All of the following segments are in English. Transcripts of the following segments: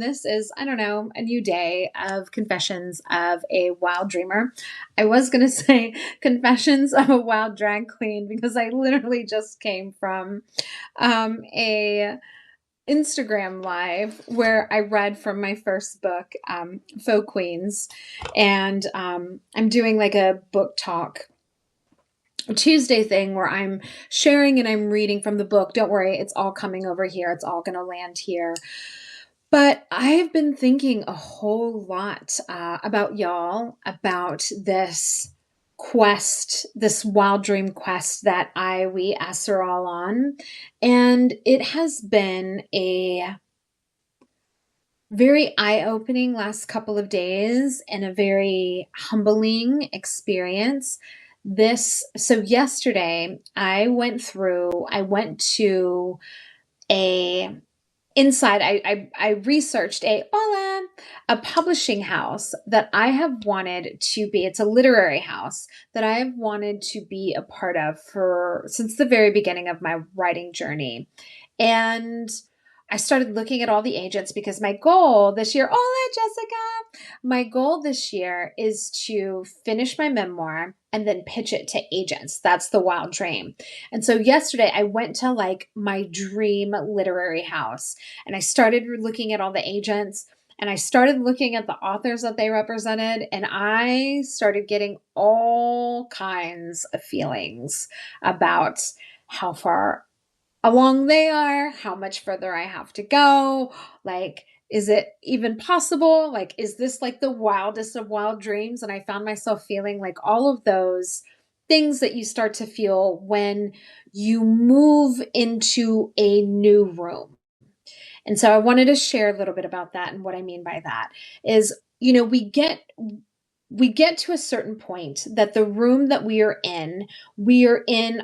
this is, I don't know, a new day of confessions of a wild dreamer. I was going to say confessions of a wild drag queen because I literally just came from a Instagram live where I read from my first book, Faux Queens, and I'm doing like a book talk Tuesday thing where I'm sharing and I'm reading from the book. Don't worry, it's all coming over here. It's all going to land here. But I've been thinking a whole lot about y'all, about this quest, this wild dream quest that we asked her all on. And it has been a very eye-opening last couple of days and a very humbling experience. So yesterday I went to a inside, I researched a publishing house that I have wanted to be. It's a literary house that I have wanted to be a part of since the very beginning of my writing journey. And I started looking at all the agents because my goal this year, hola Jessica, my goal this year is to finish my memoir and then pitch it to agents. That's the wild dream. And so yesterday I went to like my dream literary house and I started looking at all the agents and I started looking at the authors that they represented, and I started getting all kinds of feelings about how far along they are, how much further I have to go. Like, is it even possible? Like, is this like the wildest of wild dreams? And I found myself feeling like all of those things that you start to feel when you move into a new room. And so I wanted to share a little bit about that. And what I mean by that is, we get to a certain point that the room that we are in,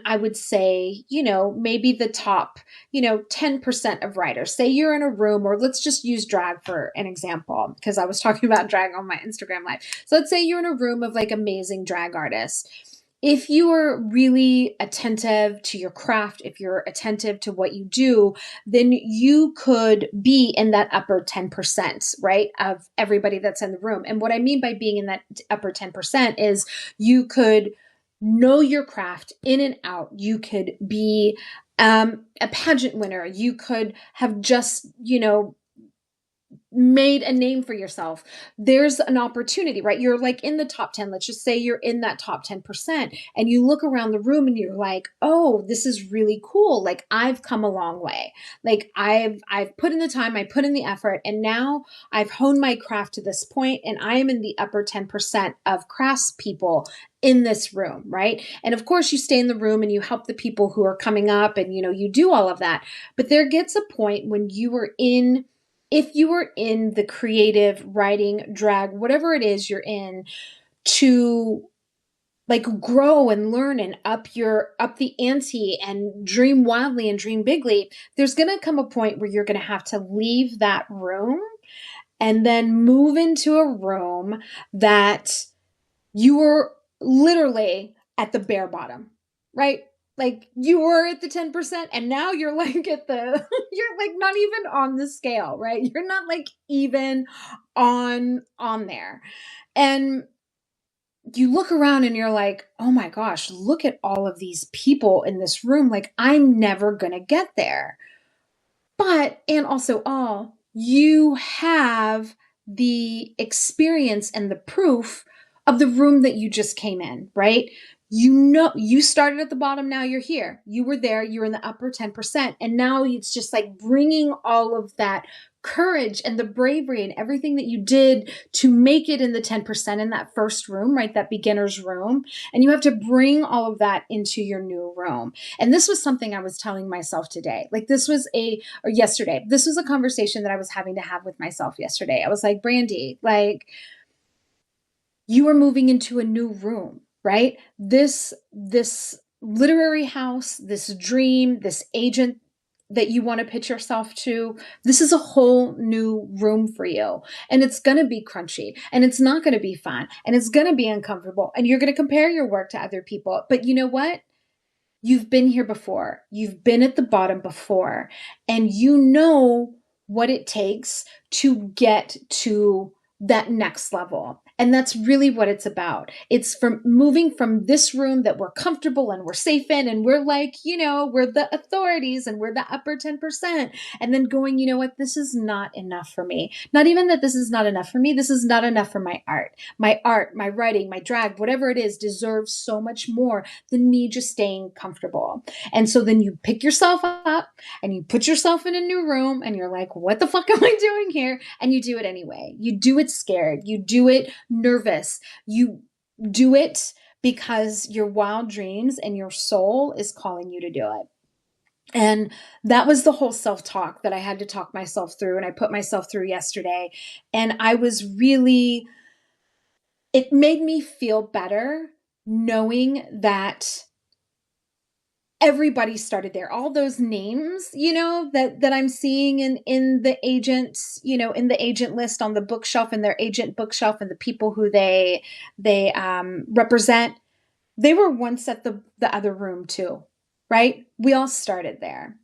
I would say, maybe the top, 10% of writers. Say you're in a room, or let's just use drag for an example, because I was talking about drag on my Instagram live. So let's say you're in a room of like amazing drag artists. If you are really attentive to your craft, if you're attentive to what you do, then you could be in that upper 10%, right, of everybody that's in the room. And what I mean by being in that upper 10% is you could know your craft in and out. You could be a pageant winner. You could have just, made a name for yourself. There's an opportunity, right? You're like in the top 10. Let's just say you're in that top 10% and you look around the room and you're like, oh, this is really cool. Like I've come a long way. Like I've put in the time, I put in the effort, and now I've honed my craft to this point and I am in the upper 10% of crafts people in this room, right? And of course you stay in the room and you help the people who are coming up and you do all of that. But there gets a point when if you are in the creative writing, drag, whatever it is you're in, to like grow and learn and up the ante and dream wildly and dream bigly, there's going to come a point where you're going to have to leave that room and then move into a room that you were literally at the bare bottom, right? Like you were at the 10% and now you're like you're like not even on the scale, right? You're not like even on there. And you look around and you're like, oh my gosh, look at all of these people in this room. Like I'm never going to get there. And also you have the experience and the proof of the room that you just came in, right? You started at the bottom, now you're here. You were there, you're in the upper 10%. And now it's just like bringing all of that courage and the bravery and everything that you did to make it in the 10% in that first room, right? That beginner's room. And you have to bring all of that into your new room. And this was something I was telling myself today. Like yesterday, this was a conversation that I was having to have with myself yesterday. I was like, Brandy, like you are moving into a new room, right? This literary house, this dream, this agent that you want to pitch yourself to, this is a whole new room for you. And it's going to be crunchy and it's not going to be fun and it's going to be uncomfortable and you're going to compare your work to other people. But you know what? You've been here before. You've been at the bottom before, and you know what it takes to get to that next level. And that's really what it's about. It's from moving from this room that we're comfortable and we're safe in, and we're like, we're the authorities and we're the upper 10%. And then going, you know what, this is not enough for me. Not even that this is not enough for me. This is not enough for my art. My art, my writing, my drag, whatever it is, deserves so much more than me just staying comfortable. And so then you pick yourself up and you put yourself in a new room and you're like, what the fuck am I doing here? And you do it anyway. You do it scared. You do it nervous. You do it because your wild dreams and your soul is calling you to do it. And that was the whole self-talk that I had to talk myself through, and I put myself through yesterday. And it made me feel better knowing that everybody started there. All those names, that I'm seeing in the agents, in the agent list on the bookshelf, in their agent bookshelf, and the people who they represent, they were once at the other room too, right? We all started there.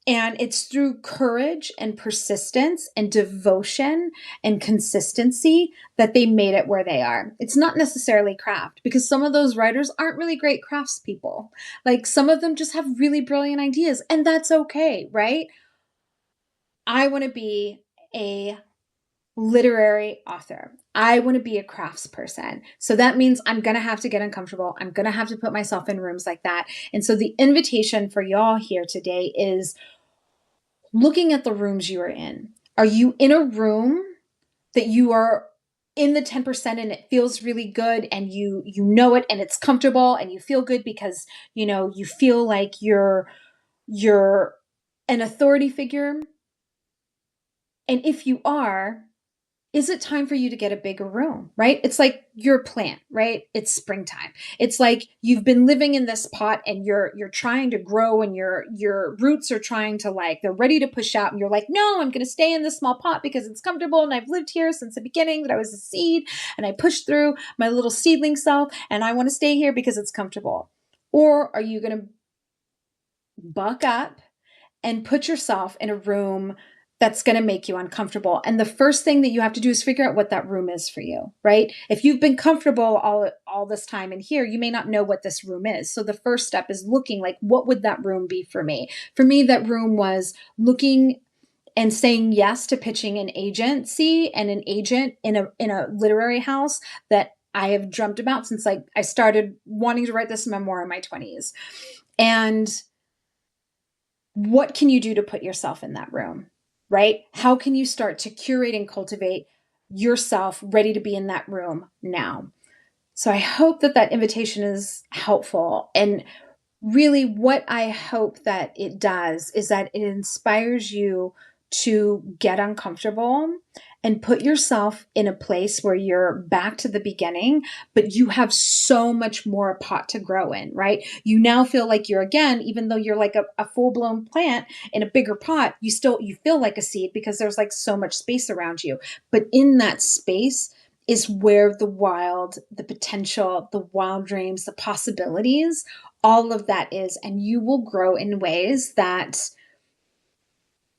And it's through courage and persistence and devotion and consistency that they made it where they are. It's not necessarily craft, because some of those writers aren't really great craftspeople. Like, some of them just have really brilliant ideas, and that's okay, right? I want to be a literary author. I want to be a craftsperson. So that means I'm going to have to get uncomfortable. I'm going to have to put myself in rooms like that. And so the invitation for y'all here today is looking at the rooms you are in. Are you in a room that you are in the 10% and it feels really good, and you know it, and it's comfortable, and you feel good because you feel like you're an authority figure? And if you are, is it time for you to get a bigger room, right? It's like your plant, right? It's springtime. It's like you've been living in this pot and you're trying to grow, and your roots are trying to, like, they're ready to push out, and you're like, no, I'm going to stay in this small pot because it's comfortable, and I've lived here since the beginning, that I was a seed, and I pushed through my little seedling self, and I want to stay here because it's comfortable. Or are you going to buck up and put yourself in a room that's going to make you uncomfortable? And the first thing that you have to do is figure out what that room is for you, right? If you've been comfortable all this time in here, you may not know what this room is. So the first step is looking, like, what would that room be for me? For me, that room was looking and saying yes to pitching an agency and an agent in a literary house that I have dreamt about since, like, I started wanting to write this memoir in my 20s. And what can you do to put yourself in that room, right? How can you start to curate and cultivate yourself ready to be in that room now? So I hope that invitation is helpful. And really, what I hope that it does is that it inspires you to get uncomfortable and put yourself in a place where you're back to the beginning, but you have so much more pot to grow in, right? You now feel like you're, again, even though you're like a full-blown plant in a bigger pot, you feel like a seed because there's, like, so much space around you. But in that space is where the potential, the wild dreams, the possibilities, all of that is. And you will grow in ways that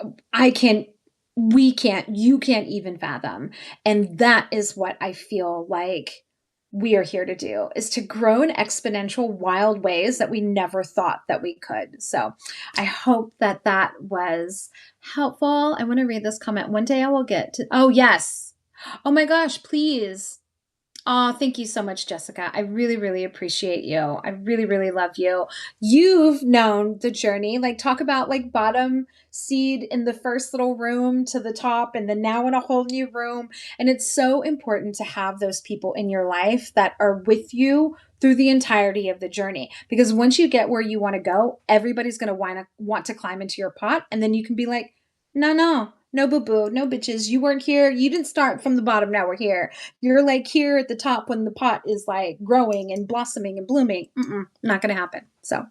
you can't even fathom. And that is what I feel like we are here to do, is to grow in exponential, wild ways that we never thought that we could. So I hope that was helpful. I want to read this comment. One day I will get to, oh yes. Oh my gosh, please. Oh, thank you so much, Jessica. I really, really appreciate you. I really, really love you. You've known the journey. Like, talk about, like, bottom seed in the first little room to the top, and then now in a whole new room. And it's so important to have those people in your life that are with you through the entirety of the journey. Because once you get where you want to go, everybody's going to want to climb into your pot. And then you can be like, no, boo-boo, no bitches. You weren't here. You didn't start from the bottom. Now we're here. You're, like, here at the top when the pot is, like, growing and blossoming and blooming. Not going to happen. So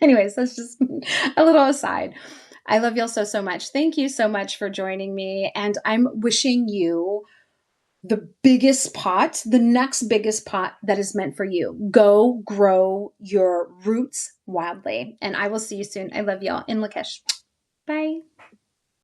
anyways, that's just a little aside. I love y'all so, so much. Thank you so much for joining me. And I'm wishing you the biggest pot, the next biggest pot that is meant for you. Go grow your roots wildly. And I will see you soon. I love y'all. In Lakesh. Bye.